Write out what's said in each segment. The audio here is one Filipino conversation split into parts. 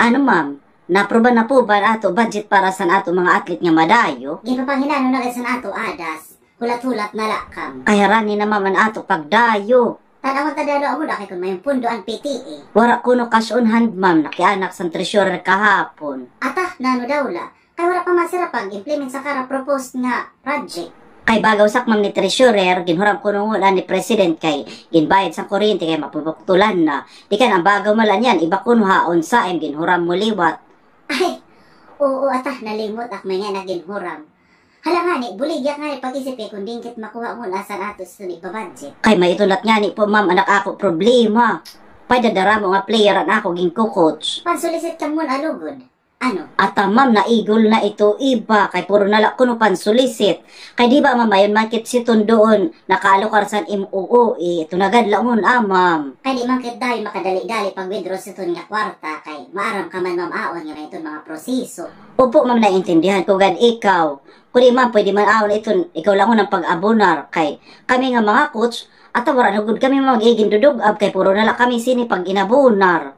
Ano ma'am? Naproba na po ba ato budget para sa ato mga atlet nga madayo? Gipapanginano na sa ato adas. Hulat-hulat na lakam. Ay harani na maman ato pagdayo. Tanawang tadalo ako na kay kung may pundo ang PTA. Wara kuno cash on hand ma'am, nakianak sa treasurer kahapon. Atah, nano daw la. Kay wala pa masira pag-implement sa kara proposed nga project. Kay bagaw sak ma'am ni treasurer, ginhuram ko nung ni president kay ginbayad sa kuryente kay mapupuktulan na. Di ka ang bagaw malan yan, iba kuno haon sa ginhuram mo liwat. Ay, oo atah, nalimot ak may nga naginhuram. Hala nga ni, buligyak nga ni pag-isip eh kung dingkit makuha mo na sa atos ito ni babadget. Kay may itulat nga ni po ma'am, anak ako problema. Paidadara mo nga playeran ako ging coach. Pansulisit ka mo alugod. Ano? Ata ma'am, naigol na ito iba. Kay puro nala kuno pansulisit. Kay di ba ma'am, mayon makit siton doon. Nakaalokar sa MOO eh. Ito nagadlaon ma'am. Kay di man kit dahil makadali-dali pag withdraw sa nga kwarta. Kay maaram ka man ma'am aon nga ito mga proseso. Opo ma'am, naintindihan ko gan ikaw. Kung di ma'am, pwede man aon ito. Ikaw lang ng pag-abonar. Kay kami nga mga coach, at wala na good kami magiging dudugab. Kay puro nala kami sini pag inabonar.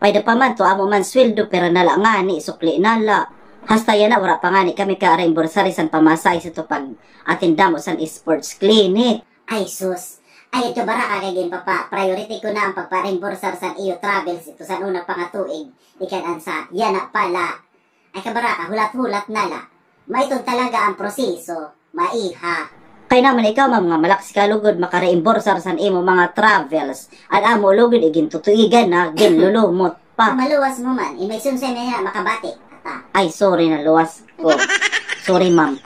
Pwede pa man to amo man sweldo pero nala nga ni sukli nala. Hasta yan na wala pa nga ni kami ka-reimbursary san pamasay sa to pag atinda mo san sports clinic. Ay sus, ay ito bara kagagin papa. Priority ko na ang pagpa-reimbursar sa iyo travels ito sa una pa nga tuig. Ikan ansa, yan na pala. Ay kabaraka, hulat-hulat nala. Maitong talaga ang proseso. Maiha. Kaya naman ikaw ma'am nga malakas ka lugod maka-reimbursar san imo mga travels. At amo lugod igin tutuigan na ginlulumot pa. Maluwas mo man, imay sunsay na yan makabati. Ata. Ay sorry na luwas ko. Sorry ma'am.